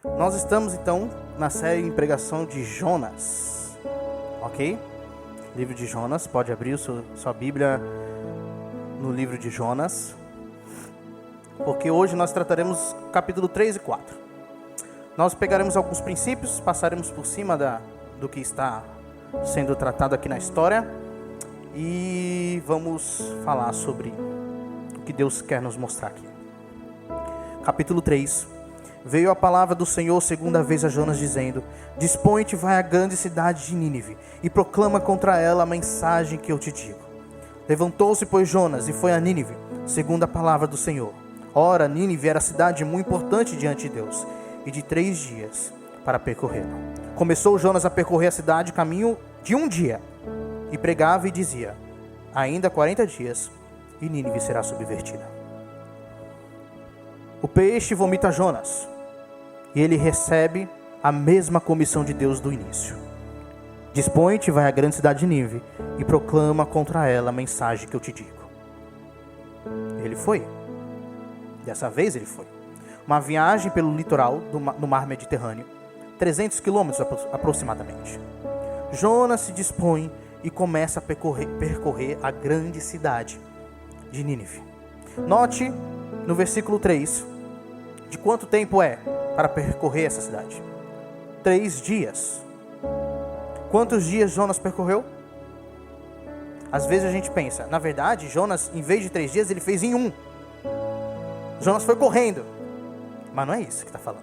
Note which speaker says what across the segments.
Speaker 1: Nós estamos então na série em pregação de Jonas, ok? Livro de Jonas, pode abrir sua Bíblia no livro de Jonas, porque hoje nós trataremos capítulo 3 e 4. Nós pegaremos alguns princípios, passaremos por cima do que está sendo tratado aqui na história e vamos falar sobre o que Deus quer nos mostrar aqui. Capítulo 3. Veio a palavra do Senhor segunda vez a Jonas, dizendo: Dispõe-te, vai à grande cidade de Nínive, e proclama contra ela a mensagem que eu te digo. Levantou-se, pois, Jonas, e foi a Nínive, segundo a palavra do Senhor. Ora, Nínive era cidade muito importante diante de Deus, e de 3 dias para percorrê-la. Começou Jonas a percorrer a cidade, caminho de 1 dia, e pregava e dizia: ainda 40 dias, e Nínive será subvertida. O peixe vomita Jonas, e ele recebe a mesma comissão de Deus do início. Dispõe-te, vai à grande cidade de Nínive, e proclama contra ela a mensagem que eu te digo. Ele foi. Dessa vez ele foi. Uma viagem pelo litoral no mar Mediterrâneo, 300 quilômetros aproximadamente. Jonas se dispõe e começa a percorrer a grande cidade de Nínive. Note no versículo 3, de quanto tempo é para percorrer essa cidade? 3 dias. Quantos dias Jonas percorreu? Às vezes a gente pensa, na verdade, Jonas, em vez de 3 dias, ele fez em 1. Jonas foi correndo. Mas não é isso que está falando.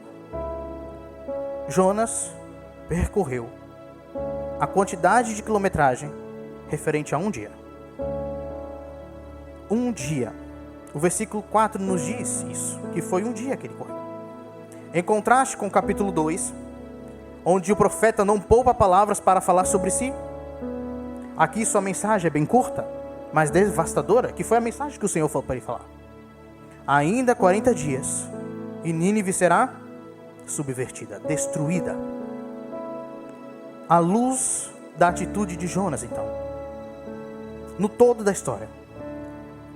Speaker 1: Jonas percorreu a quantidade de quilometragem referente a 1 dia. 1 dia. O versículo 4 nos diz isso, que foi 1 dia que ele correu. Em contraste com o capítulo 2, onde o profeta não poupa palavras para falar sobre si. Aqui sua mensagem é bem curta, mas devastadora, que foi a mensagem que o Senhor falou para ele falar. Ainda 40 dias, e Nínive será subvertida, destruída. À luz da atitude de Jonas, então, no todo da história,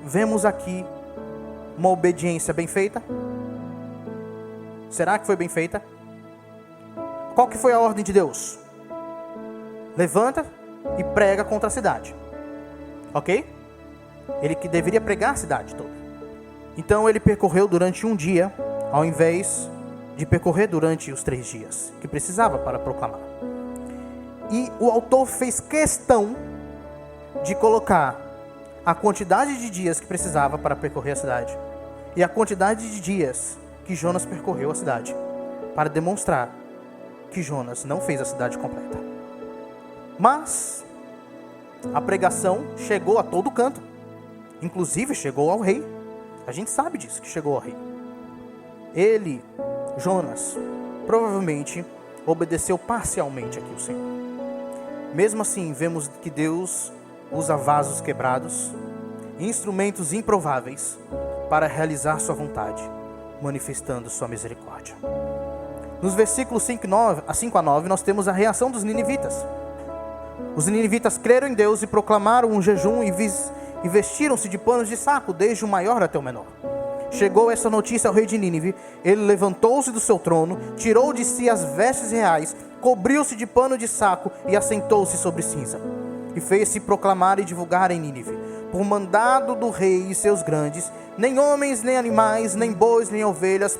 Speaker 1: vemos aqui uma obediência bem feita? Será que foi bem feita? Qual que foi a ordem de Deus? Levanta e prega contra a cidade. Ok? Ele que deveria pregar a cidade toda. Então ele percorreu durante 1 dia, ao invés de percorrer durante os 3 dias, que precisava para proclamar. E o autor fez questão de colocar a quantidade de dias que precisava para percorrer a cidade e a quantidade de dias que Jonas percorreu a cidade, para demonstrar que Jonas não fez a cidade completa. Mas a pregação chegou a todo canto, inclusive chegou ao rei. A gente sabe disso, que chegou ao rei. Ele, Jonas, provavelmente obedeceu parcialmente aqui o Senhor. Mesmo assim, vemos que Deus usa vasos quebrados, instrumentos improváveis, para realizar sua vontade, manifestando sua misericórdia. Nos versículos 5 a 9, nós temos a reação dos ninivitas. Os ninivitas creram em Deus e proclamaram um jejum e vestiram-se de panos de saco, desde o maior até o menor. Chegou essa notícia ao rei de Nínive. Ele levantou-se do seu trono, tirou de si as vestes reais, cobriu-se de pano de saco e assentou-se sobre cinza. E fez-se proclamar e divulgar em Nínive, por mandado do rei e seus grandes: nem homens, nem animais, nem bois, nem ovelhas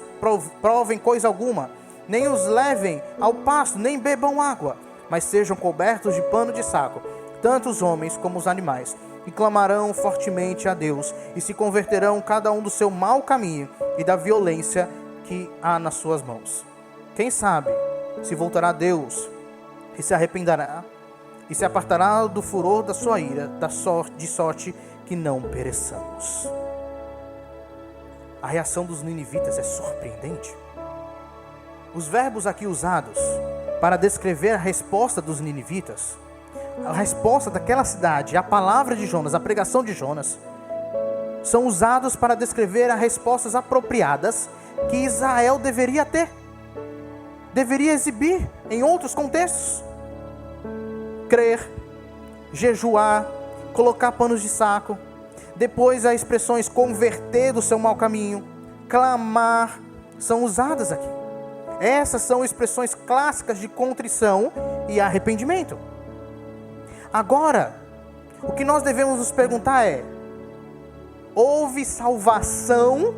Speaker 1: provem coisa alguma, nem os levem ao pasto, nem bebam água, mas sejam cobertos de pano de saco, tanto os homens como os animais, e clamarão fortemente a Deus, e se converterão cada um do seu mau caminho e da violência que há nas suas mãos. Quem sabe se voltará a Deus e se arrependerá e se apartará do furor da sua ira, de sorte que não pereçamos. A reação dos ninivitas é surpreendente. Os verbos aqui usados para descrever a resposta dos ninivitas, a resposta daquela cidade, a palavra de Jonas, a pregação de Jonas, são usados para descrever as respostas apropriadas que Israel deveria ter, deveria exibir em outros contextos. Crer, jejuar, colocar panos de saco. Depois as expressões converter do seu mau caminho, clamar, são usadas aqui. Essas são expressões clássicas de contrição e arrependimento. Agora, o que nós devemos nos perguntar é: houve salvação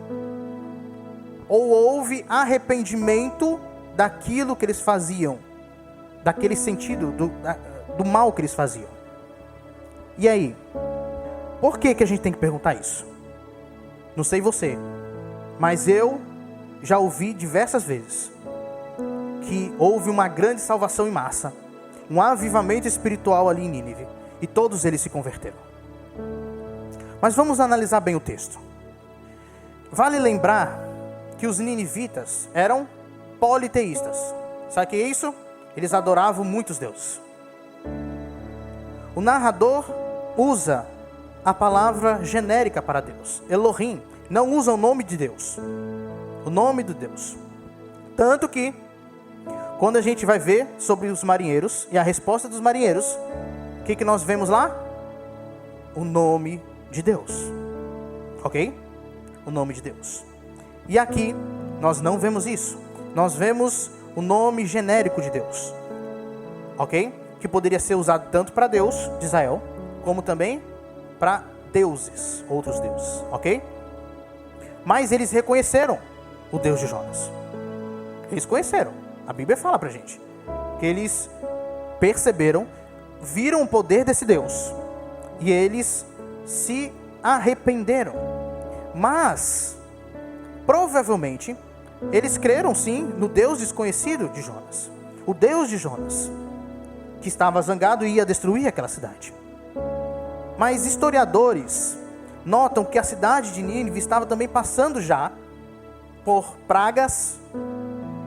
Speaker 1: ou houve arrependimento daquilo que eles faziam? Daquele sentido, do mal que eles faziam? E aí? Por que a gente tem que perguntar isso? Não sei você, mas eu já ouvi diversas vezes que houve uma grande salvação em massa, um avivamento espiritual ali em Nínive, e todos eles se converteram. Mas vamos analisar bem o texto. Vale lembrar que os ninivitas eram politeístas. Sabe o que é isso? Eles adoravam muitos deuses. O narrador usa a palavra genérica para Deus, Elohim, não usa o nome de Deus, o nome do Deus. Tanto que, quando a gente vai ver sobre os marinheiros e a resposta dos marinheiros, o que nós vemos lá? O nome de Deus, ok? O nome de Deus. E aqui, nós não vemos isso. Nós vemos o nome genérico de Deus, ok? Que poderia ser usado tanto para Deus de Israel, como também para deuses, outros deuses, ok? Mas eles reconheceram o Deus de Jonas. Eles conheceram. A Bíblia fala pra gente que eles perceberam, viram o poder desse Deus e eles se arrependeram. Mas provavelmente eles creram sim no Deus desconhecido de Jonas, o Deus de Jonas, que estava zangado e ia destruir aquela cidade. Mas historiadores notam que a cidade de Nínive estava também passando já por pragas,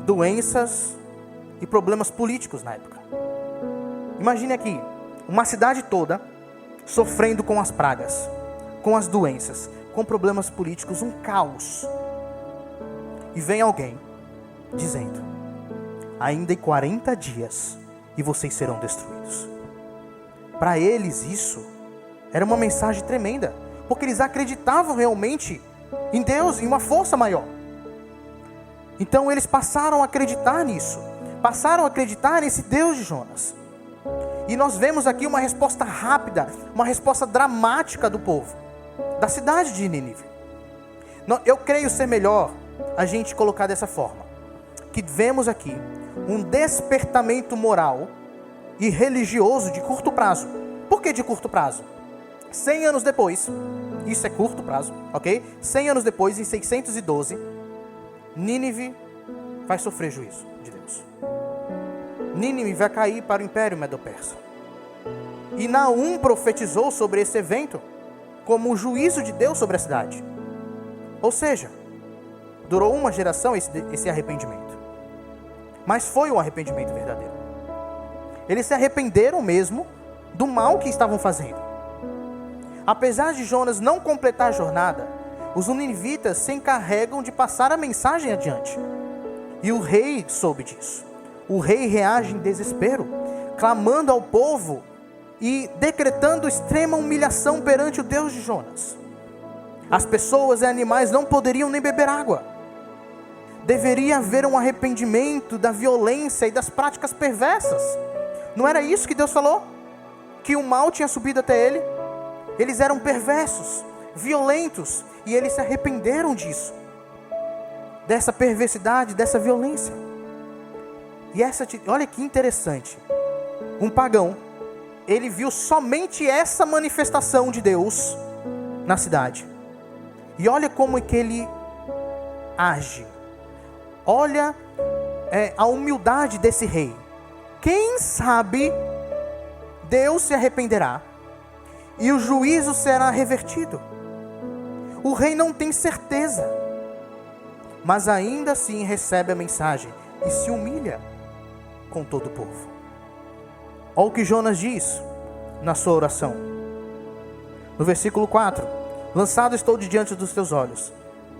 Speaker 1: doenças e problemas políticos na época. Imagine aqui, uma cidade toda sofrendo com as pragas, com as doenças, com problemas políticos, um caos. E vem alguém dizendo: ainda em 40 dias e vocês serão destruídos. Para eles isso era uma mensagem tremenda, porque eles acreditavam realmente em Deus, em uma força maior. Então eles passaram a acreditar nisso, passaram a acreditar nesse Deus de Jonas. E nós vemos aqui uma resposta rápida, uma resposta dramática do povo, da cidade de Nínive. Eu creio ser melhor a gente colocar dessa forma, que vemos aqui um despertamento moral e religioso de curto prazo. Por que de curto prazo? 100 anos depois, isso é curto prazo, ok? 100 anos depois, em 612, Nínive vai sofrer juízo de Deus. Nínive vai cair para o Império Medo-Persa. E Naum profetizou sobre esse evento como o juízo de Deus sobre a cidade. Ou seja, durou uma geração esse arrependimento. Mas foi um arrependimento verdadeiro. Eles se arrependeram mesmo do mal que estavam fazendo. Apesar de Jonas não completar a jornada, os ninivitas se encarregam de passar a mensagem adiante. E o rei soube disso. O rei reage em desespero, clamando ao povo e decretando extrema humilhação perante o Deus de Jonas. As pessoas e animais não poderiam nem beber água. Deveria haver um arrependimento da violência e das práticas perversas. Não era isso que Deus falou? Que o mal tinha subido até ele? Eles eram perversos, violentos, e eles se arrependeram disso, dessa perversidade, dessa violência. E olha que interessante, um pagão, ele viu somente essa manifestação de Deus na cidade, e olha como é que ele age, olha a humildade desse rei. Quem sabe Deus se arrependerá e o juízo será revertido. O rei não tem certeza, mas ainda assim recebe a mensagem e se humilha com todo o povo. Olha o que Jonas diz na sua oração. No versículo 4: lançado estou de diante dos teus olhos.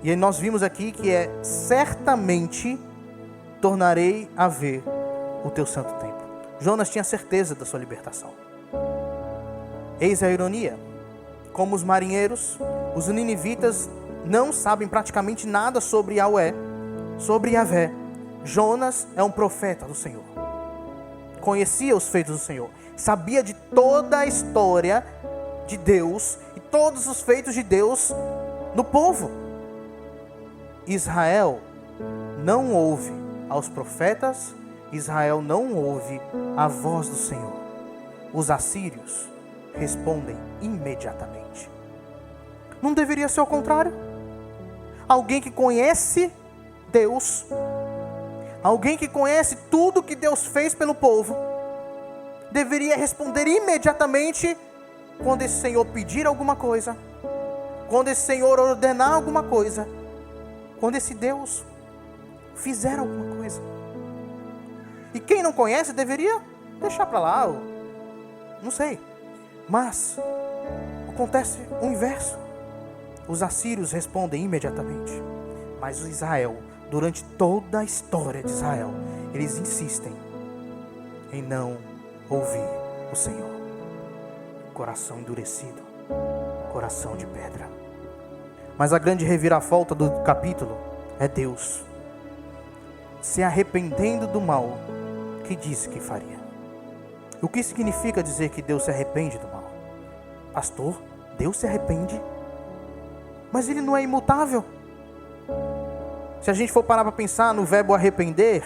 Speaker 1: E aí nós vimos aqui que certamente tornarei a ver o teu santo templo. Jonas tinha certeza da sua libertação. Eis a ironia: como os marinheiros, os ninivitas não sabem praticamente nada sobre Yahvé, Jonas é um profeta do Senhor. Conhecia os feitos do Senhor. Sabia de toda a história de Deus e todos os feitos de Deus no povo. Israel não ouve aos profetas. Israel não ouve a voz do Senhor. Os assírios respondem imediatamente. Não deveria ser o contrário? Alguém que conhece Deus, alguém que conhece tudo que Deus fez pelo povo, deveria responder imediatamente quando esse Senhor pedir alguma coisa, quando esse Senhor ordenar alguma coisa, quando esse Deus fizer alguma coisa. E quem não conhece deveria deixar para lá, não sei. Mas acontece o inverso. Os assírios respondem imediatamente. Mas o Israel, durante toda a história de Israel, eles insistem em não ouvir o Senhor. Coração endurecido, coração de pedra. Mas a grande reviravolta do capítulo é Deus se arrependendo do mal que disse que faria. O que significa dizer que Deus se arrepende do mal? Pastor, Deus se arrepende? Mas Ele não é imutável. Se a gente for parar para pensar no verbo arrepender,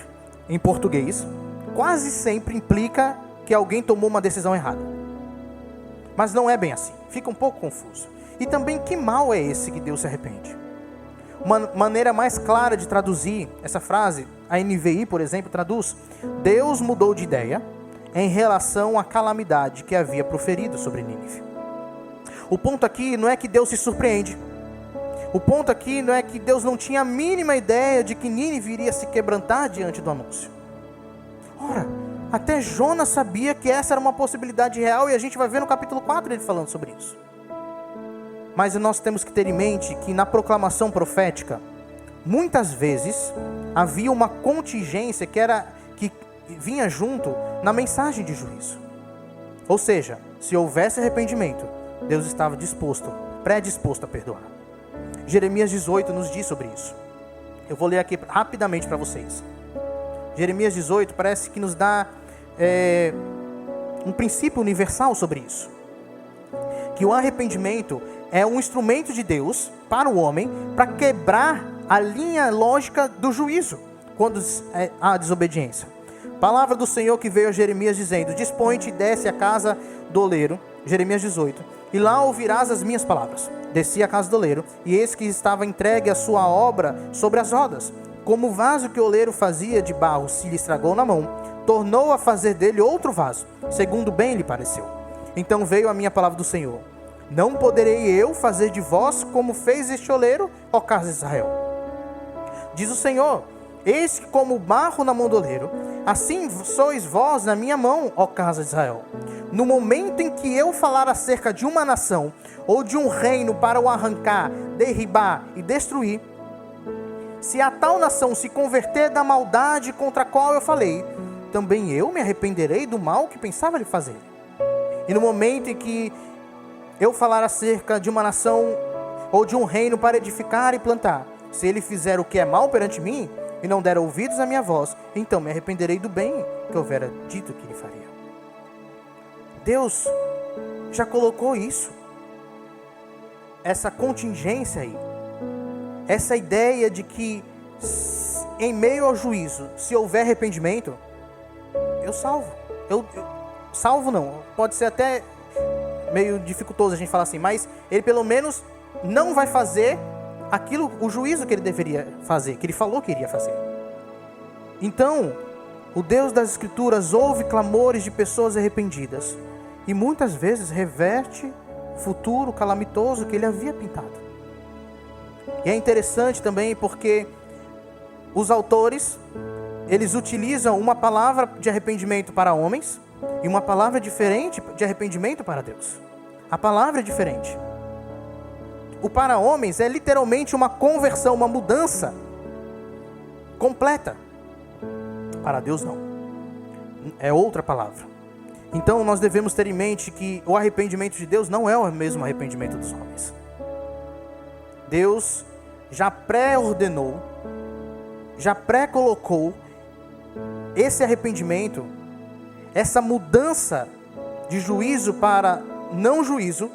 Speaker 1: em português, quase sempre implica que alguém tomou uma decisão errada. Mas não é bem assim, fica um pouco confuso. E também, que mal é esse que Deus se arrepende? Uma maneira mais clara de traduzir essa frase, a NVI, por exemplo, traduz: Deus mudou de ideia em relação à calamidade que havia proferido sobre Nínive. O ponto aqui não é que Deus se surpreende. O ponto aqui não é que Deus não tinha a mínima ideia de que Nínive iria se quebrantar diante do anúncio. Ora, até Jonas sabia que essa era uma possibilidade real, e a gente vai ver no capítulo 4 ele falando sobre isso. Mas nós temos que ter em mente que na proclamação profética, muitas vezes havia uma contingência que vinha junto na mensagem de juízo. Ou seja, se houvesse arrependimento, Deus estava predisposto a perdoar. Jeremias 18 nos diz sobre isso. Eu vou ler aqui rapidamente para vocês. Jeremias 18 parece que nos dá um princípio universal sobre isso. Que o arrependimento é um instrumento de Deus para o homem, para quebrar a linha lógica do juízo, quando há desobediência. Palavra do Senhor que veio a Jeremias dizendo: Dispõe-te e desce à casa do oleiro, Jeremias 18, e lá ouvirás as minhas palavras. Desci à casa do oleiro, e eis que estava entregue a sua obra sobre as rodas. Como o vaso que o oleiro fazia de barro se lhe estragou na mão, tornou a fazer dele outro vaso, segundo bem lhe pareceu. Então veio a minha palavra do Senhor: Não poderei eu fazer de vós como fez este oleiro, ó casa de Israel? Diz o Senhor: Eis que como o barro na mão do oleiro, assim sois vós na minha mão, ó casa de Israel. No momento em que eu falar acerca de uma nação, ou de um reino para o arrancar, derribar e destruir, se a tal nação se converter da maldade contra a qual eu falei, também eu me arrependerei do mal que pensava lhe fazer. E no momento em que eu falar acerca de uma nação, ou de um reino para edificar e plantar, se ele fizer o que é mal perante mim, e não der ouvidos à minha voz, então me arrependerei do bem que houvera dito que lhe faria. Deus já colocou isso, essa contingência aí, essa ideia de que em meio ao juízo, se houver arrependimento, eu salvo. Eu salvo não, pode ser até meio dificultoso a gente falar assim, mas ele pelo menos não vai fazer aquilo, o juízo que ele deveria fazer, que ele falou que iria fazer. Então, o Deus das Escrituras ouve clamores de pessoas arrependidas e muitas vezes reverte o futuro calamitoso que ele havia pintado. E é interessante também porque os autores, eles utilizam uma palavra de arrependimento para homens e uma palavra diferente de arrependimento para Deus. A palavra é diferente. O para homens é literalmente uma conversão, uma mudança completa. Para Deus não. É outra palavra. Então nós devemos ter em mente que o arrependimento de Deus não é o mesmo arrependimento dos homens. Deus já pré-ordenou, já pré-colocou esse arrependimento, essa mudança de juízo para não juízo,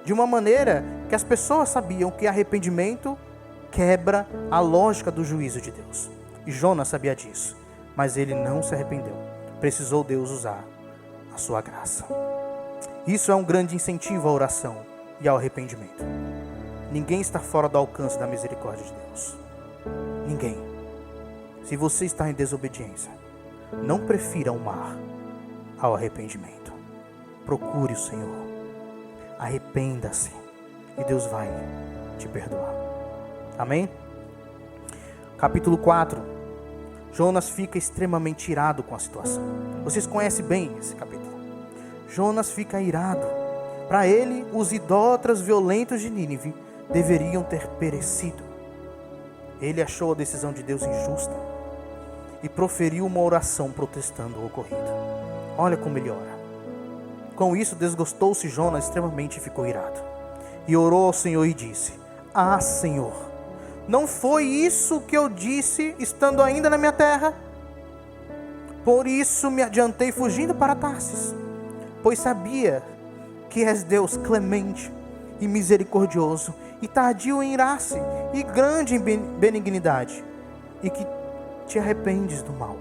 Speaker 1: de uma maneira que as pessoas sabiam que arrependimento quebra a lógica do juízo de Deus. E Jonas sabia disso, mas ele não se arrependeu. Precisou Deus usar a sua graça. Isso é um grande incentivo à oração e ao arrependimento. Ninguém está fora do alcance da misericórdia de Deus. Ninguém. Se você está em desobediência, não prefira o mar ao arrependimento. Procure o Senhor. Arrependa-se e Deus vai te perdoar. Amém? Capítulo 4. Jonas fica extremamente irado com a situação. Vocês conhecem bem esse capítulo. Jonas fica irado. Para ele, os idólatras violentos de Nínive deveriam ter perecido. Ele achou a decisão de Deus injusta e proferiu uma oração protestando o ocorrido. Olha como ele ora. Com isso, desgostou-se Jonas extremamente e ficou irado. E orou ao Senhor e disse: Ah, Senhor, não foi isso que eu disse estando ainda na minha terra? Por isso me adiantei fugindo para Tarsis, pois sabia que és Deus clemente e misericordioso, e tardio em irar-se, e grande em benignidade, e que te arrependes do mal.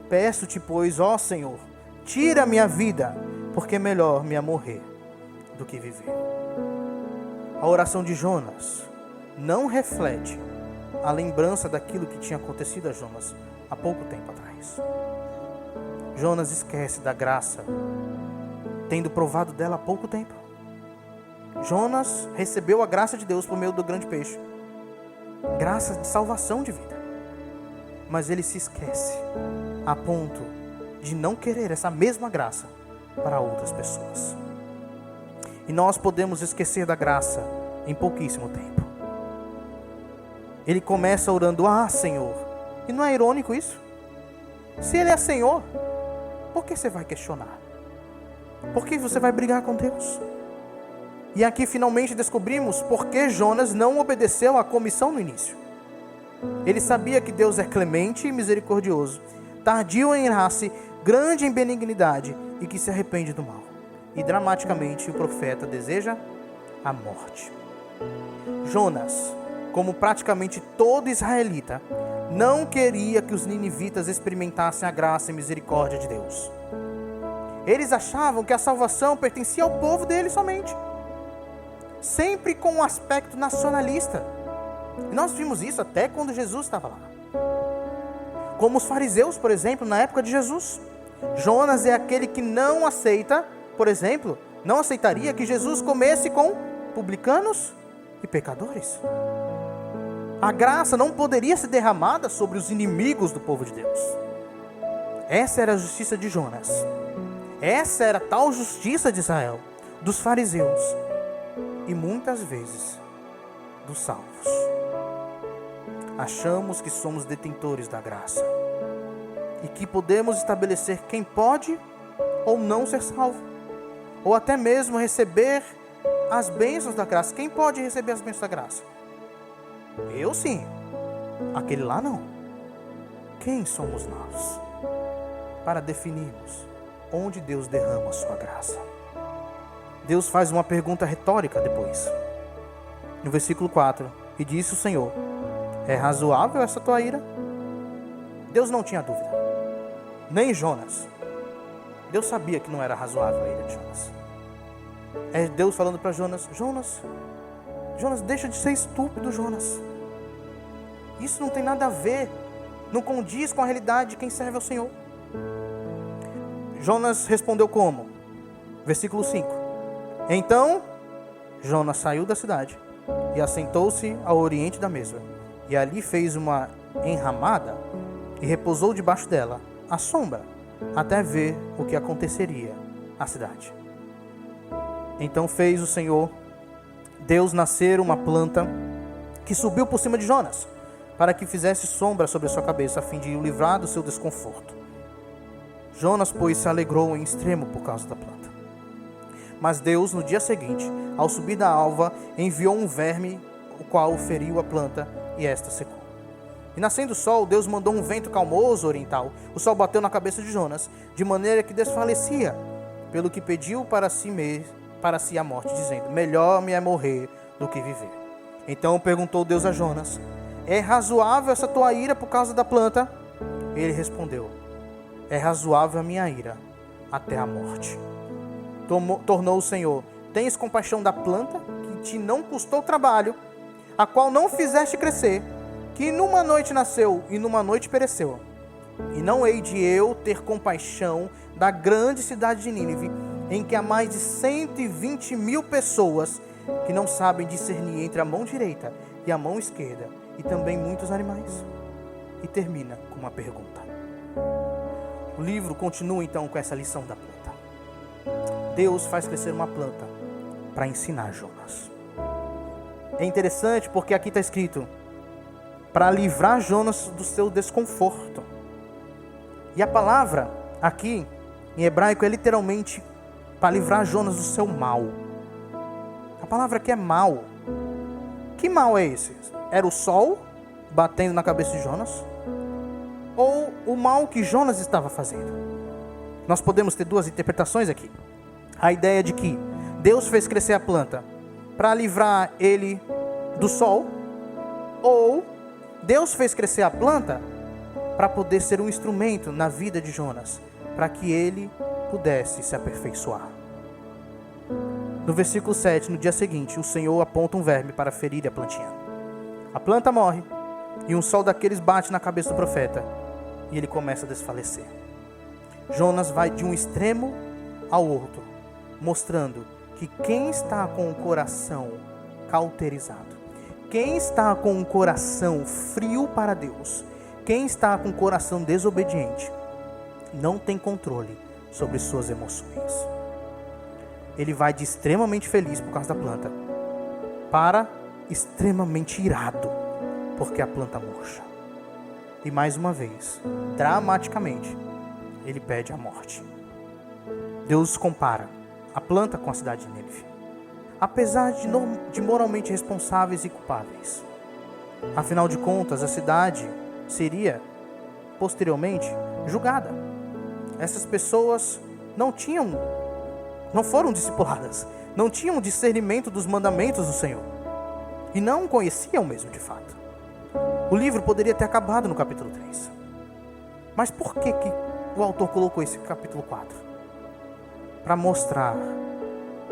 Speaker 1: Peço-te, pois, ó Senhor, tira a minha vida, porque é melhor me morrer do que viver. A oração de Jonas não reflete a lembrança daquilo que tinha acontecido a Jonas há pouco tempo atrás. Jonas esquece da graça, tendo provado dela há pouco tempo. Jonas recebeu a graça de Deus por meio do grande peixe, graça de salvação de vida. Mas ele se esquece a ponto de não querer essa mesma graça para outras pessoas. E nós podemos esquecer da graça em pouquíssimo tempo. Ele começa orando: Ah, Senhor. E não é irônico isso? Se Ele é Senhor, por que você vai questionar? Por que você vai brigar com Deus? E aqui finalmente descobrimos por que Jonas não obedeceu à comissão no início. Ele sabia que Deus é clemente e misericordioso, tardio em irar-se, grande em benignidade e que se arrepende do mal. E dramaticamente o profeta deseja a morte. Jonas, como praticamente todo israelita, não queria que os ninivitas experimentassem a graça e misericórdia de Deus. Eles achavam que a salvação pertencia ao povo deles somente, sempre com um aspecto nacionalista. E nós vimos isso até quando Jesus estava lá. Como os fariseus, por exemplo, na época de Jesus. Jonas é aquele que não aceita, por exemplo, não aceitaria que Jesus comesse com publicanos e pecadores. A graça não poderia ser derramada sobre os inimigos do povo de Deus. Essa era a justiça de Jonas. Essa era a tal justiça de Israel, dos fariseus e muitas vezes dos salvos. Achamos que somos detentores da graça e que podemos estabelecer quem pode ou não ser salvo, ou até mesmo receber as bênçãos da graça. Quem pode receber as bênçãos da graça? Eu sim, aquele lá não. Quem somos nós para definirmos onde Deus derrama a sua graça? Deus faz uma pergunta retórica depois, no versículo 4, e disse o Senhor: é razoável essa tua ira? Deus não tinha dúvida, nem Jonas. Deus sabia que não era razoável a ira de Jonas. É Deus falando para Jonas: Jonas, deixa de ser estúpido, Jonas. Isso não tem nada a ver, não condiz com a realidade de quem serve ao Senhor. Jonas respondeu como? Versículo 5. Então Jonas saiu da cidade e assentou-se ao oriente da mesma, e ali fez uma enramada e repousou debaixo dela, à sombra, até ver o que aconteceria à cidade. Então fez o Senhor Deus nascer uma planta que subiu por cima de Jonas, para que fizesse sombra sobre a sua cabeça, a fim de o livrar do seu desconforto. Jonas, pois, se alegrou em extremo por causa da planta. Mas Deus, no dia seguinte, ao subir da alva, enviou um verme, o qual feriu a planta, e esta secou. E nascendo o sol, Deus mandou um vento calmoso oriental. O sol bateu na cabeça de Jonas, de maneira que desfalecia, pelo que pediu para si a morte, dizendo: melhor me é morrer do que viver. Então perguntou Deus a Jonas: é razoável essa tua ira por causa da planta? Ele respondeu: é razoável a minha ira até a morte. Tornou o Senhor: tens compaixão da planta, que te não custou trabalho, a qual não fizeste crescer, que numa noite nasceu e numa noite pereceu. E não hei de eu ter compaixão da grande cidade de Nínive, em que há mais de 120.000 pessoas que não sabem discernir entre a mão direita e a mão esquerda, e também muitos animais. E termina com uma pergunta. O livro continua então com essa lição da planta. Deus faz crescer uma planta para ensinar Jonas. É interessante porque aqui está escrito: para livrar Jonas do seu desconforto. E a palavra aqui, em hebraico, é literalmente para livrar Jonas do seu mal. A palavra aqui é mal. Que mal é esse? Era o sol batendo na cabeça de Jonas? Ou o mal que Jonas estava fazendo? Nós podemos ter duas interpretações aqui. A ideia de que Deus fez crescer a planta para livrar ele do sol, ou Deus fez crescer a planta para poder ser um instrumento na vida de Jonas, para que ele pudesse se aperfeiçoar. No versículo 7, no dia seguinte, o Senhor aponta um verme para ferir a plantinha. A planta morre, e um sol daqueles bate na cabeça do profeta, e ele começa a desfalecer. Jonas vai de um extremo ao outro, mostrando que quem está com o coração cauterizado, quem está com um coração frio para Deus, quem está com um coração desobediente, não tem controle sobre suas emoções. Ele vai de extremamente feliz por causa da planta para extremamente irado porque a planta murcha. E mais uma vez, dramaticamente, ele pede a morte. Deus compara a planta com a cidade de Nínive, apesar de moralmente responsáveis e culpáveis. Afinal de contas, a cidade seria, posteriormente, julgada. Essas pessoas não foram discipuladas, não tinham discernimento dos mandamentos do Senhor, e não conheciam mesmo de fato. O livro poderia ter acabado no capítulo 3. Mas por que o autor colocou esse capítulo 4? Para mostrar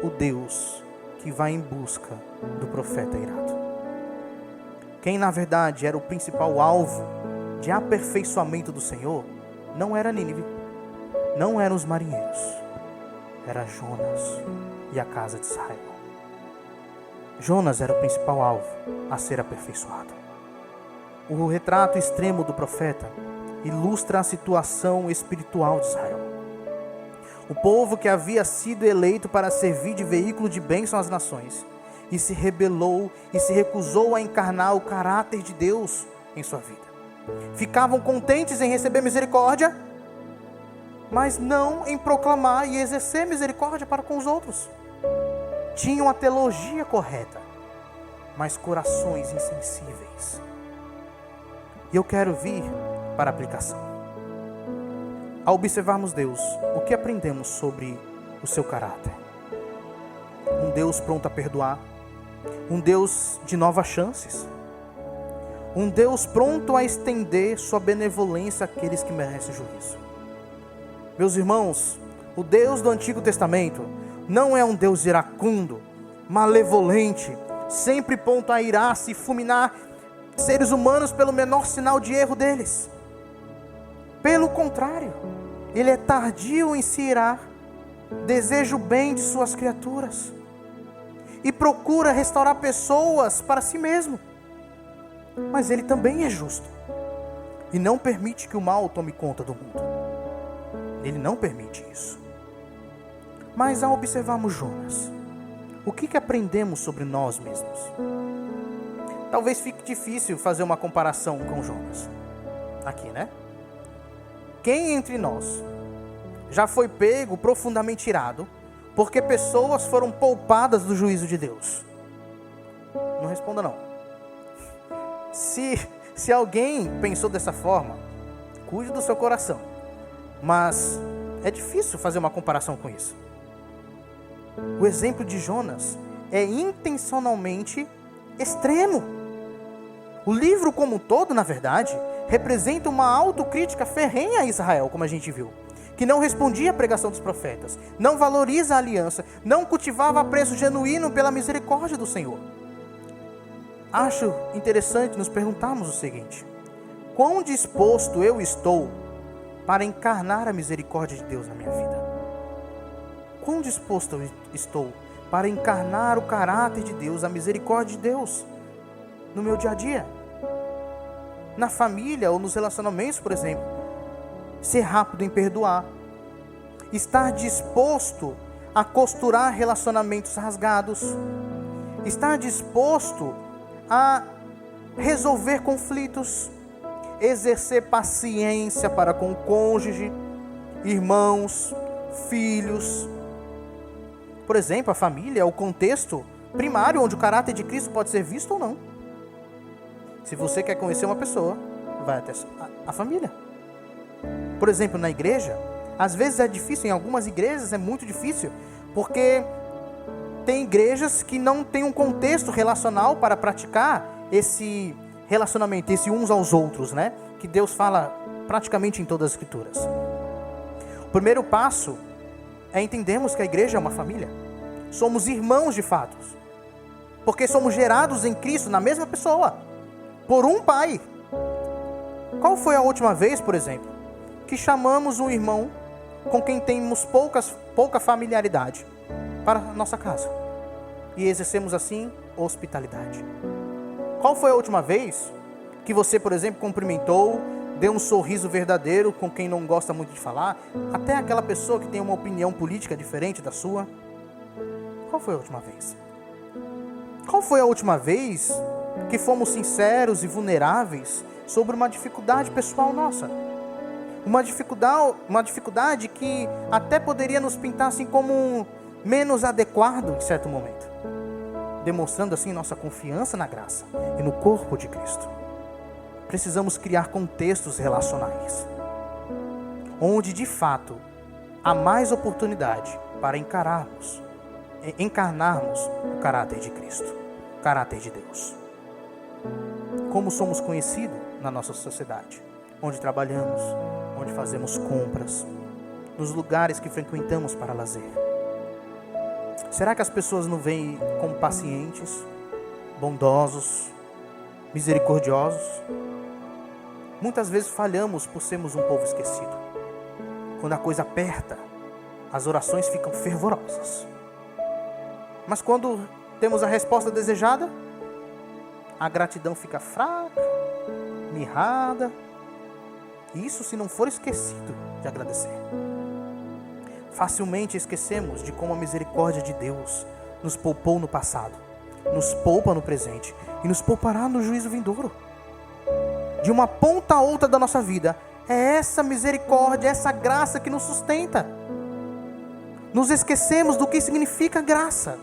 Speaker 1: o Deus que vai em busca do profeta irado. Quem na verdade era o principal alvo de aperfeiçoamento do Senhor não era Nínive, não eram os marinheiros, era Jonas e a casa de Israel. Jonas era o principal alvo a ser aperfeiçoado. O retrato extremo do profeta ilustra a situação espiritual de Israel. O povo que havia sido eleito para servir de veículo de bênção às nações, e se rebelou e se recusou a encarnar o caráter de Deus em sua vida. Ficavam contentes em receber misericórdia, mas não em proclamar e exercer misericórdia para com os outros. Tinham a teologia correta, mas corações insensíveis. E eu quero vir para a aplicação. Ao observarmos Deus, o que aprendemos sobre o seu caráter? Um Deus pronto a perdoar, um Deus de novas chances, um Deus pronto a estender sua benevolência àqueles que merecem juízo. Meus irmãos, o Deus do Antigo Testamento não é um Deus iracundo, malevolente, sempre pronto a irar-se e fulminar seres humanos pelo menor sinal de erro deles. Pelo contrário, Ele é tardio em se irar, deseja o bem de suas criaturas e procura restaurar pessoas para si mesmo. Mas Ele também é justo e não permite que o mal tome conta do mundo. Ele não permite isso. Mas ao observarmos Jonas, o que aprendemos sobre nós mesmos? Talvez fique difícil fazer uma comparação com Jonas aqui, né? Quem entre nós já foi pego profundamente irado porque pessoas foram poupadas do juízo de Deus? Não responda não. Se Se alguém pensou dessa forma, cuide do seu coração. Mas é difícil fazer uma comparação com isso. O exemplo de Jonas é intencionalmente extremo. O livro como um todo, na verdade, representa uma autocrítica ferrenha a Israel, como a gente viu, que não respondia à pregação dos profetas, não valoriza a aliança, não cultivava apreço genuíno pela misericórdia do Senhor. Acho interessante nos perguntarmos o seguinte: quão disposto eu estou para encarnar a misericórdia de Deus na minha vida? Quão disposto eu estou para encarnar o caráter de Deus, a misericórdia de Deus no meu dia a dia? Na família ou nos relacionamentos, por exemplo. Ser rápido em perdoar. Estar disposto a costurar relacionamentos rasgados. Estar disposto a resolver conflitos. Exercer paciência para com o cônjuge, irmãos, filhos. Por exemplo, a família é o contexto primário onde o caráter de Cristo pode ser visto ou não. Se você quer conhecer uma pessoa, vai até a família. Por exemplo, na igreja, às vezes é difícil, em algumas igrejas é muito difícil, porque tem igrejas que não têm um contexto relacional para praticar esse relacionamento, esse uns aos outros, né? Que Deus fala praticamente em todas as escrituras. O primeiro passo é entendermos que a igreja é uma família. Somos irmãos de fato, porque somos gerados em Cristo, na mesma pessoa, por um Pai. Qual foi a última vez, por exemplo, que chamamos um irmão com quem temos pouca familiaridade para a nossa casa e exercemos assim hospitalidade? Qual foi a última vez que você, por exemplo, cumprimentou, deu um sorriso verdadeiro com quem não gosta muito de falar, até aquela pessoa que tem uma opinião política diferente da sua? Qual foi a última vez? Qual foi a última vez que fomos sinceros e vulneráveis sobre uma dificuldade pessoal nossa? Uma dificuldade que até poderia nos pintar assim como menos adequado em certo momento, demonstrando assim nossa confiança na graça e no corpo de Cristo. Precisamos criar contextos relacionais, onde de fato há mais oportunidade para encarnarmos o caráter de Cristo, o caráter de Deus. Como somos conhecidos na nossa sociedade, onde trabalhamos, onde fazemos compras, nos lugares que frequentamos para lazer. Será que as pessoas nos veem como pacientes, bondosos, misericordiosos? Muitas vezes falhamos por sermos um povo esquecido. Quando a coisa aperta, as orações ficam fervorosas. Mas quando temos a resposta desejada, a gratidão fica fraca, mirrada. E isso se não for esquecido de agradecer. Facilmente esquecemos de como a misericórdia de Deus nos poupou no passado, nos poupa no presente e nos poupará no juízo vindouro. De uma ponta a outra da nossa vida, é essa misericórdia, essa graça que nos sustenta. Nos esquecemos do que significa graça.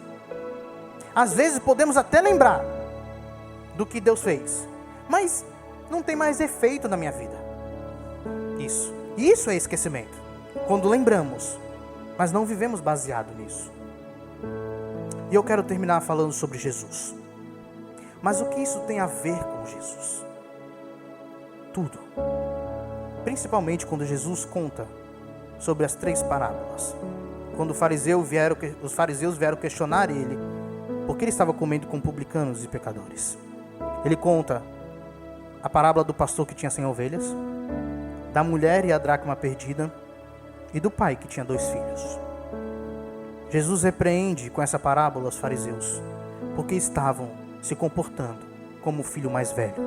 Speaker 1: Às vezes podemos até lembrar do que Deus fez, mas não tem mais efeito na minha vida. Isso é esquecimento. Quando lembramos, mas não vivemos baseado nisso. E eu quero terminar falando sobre Jesus. Mas o que isso tem a ver com Jesus? Tudo. Principalmente quando Jesus conta sobre as 3 parábolas. Quando os fariseus vieram questionar ele, porque ele estava comendo com publicanos e pecadores. Ele conta a parábola do pastor que tinha 100 ovelhas, da mulher e a dracma perdida, e do pai que tinha 2 filhos. Jesus repreende com essa parábola os fariseus, porque estavam se comportando como o filho mais velho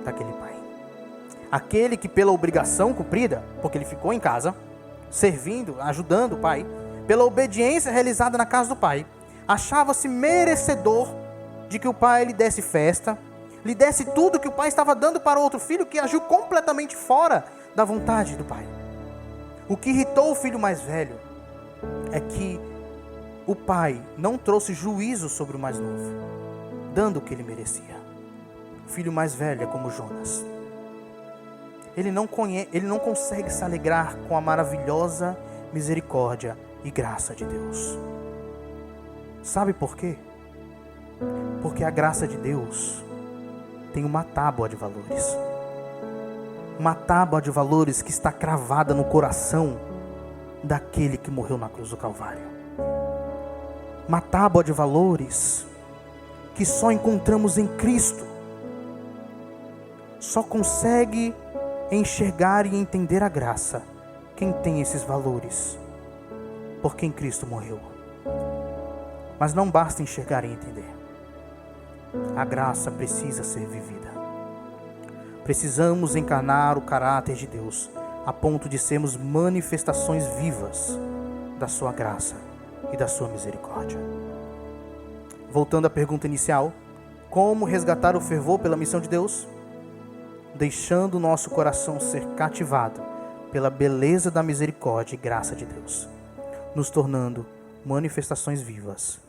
Speaker 1: daquele pai. Aquele que pela obrigação cumprida, porque ele ficou em casa, servindo, ajudando o pai, pela obediência realizada na casa do pai, achava-se merecedor de que o pai lhe desse festa, lhe desse tudo que o pai estava dando para o outro filho, que agiu completamente fora da vontade do pai. O que irritou o filho mais velho é que o pai não trouxe juízo sobre o mais novo, dando o que ele merecia. O filho mais velho é como Jonas. Ele não consegue se alegrar com a maravilhosa misericórdia e graça de Deus. Sabe por quê? Porque a graça de Deus tem uma tábua de valores. Uma tábua de valores que está cravada no coração daquele que morreu na cruz do Calvário. Uma tábua de valores que só encontramos em Cristo. Só consegue enxergar e entender a graça quem tem esses valores, por quem Cristo morreu. Mas não basta enxergar e entender. A graça precisa ser vivida. Precisamos encarnar o caráter de Deus a ponto de sermos manifestações vivas da sua graça e da sua misericórdia. Voltando à pergunta inicial, como resgatar o fervor pela missão de Deus? Deixando o nosso coração ser cativado pela beleza da misericórdia e graça de Deus, nos tornando manifestações vivas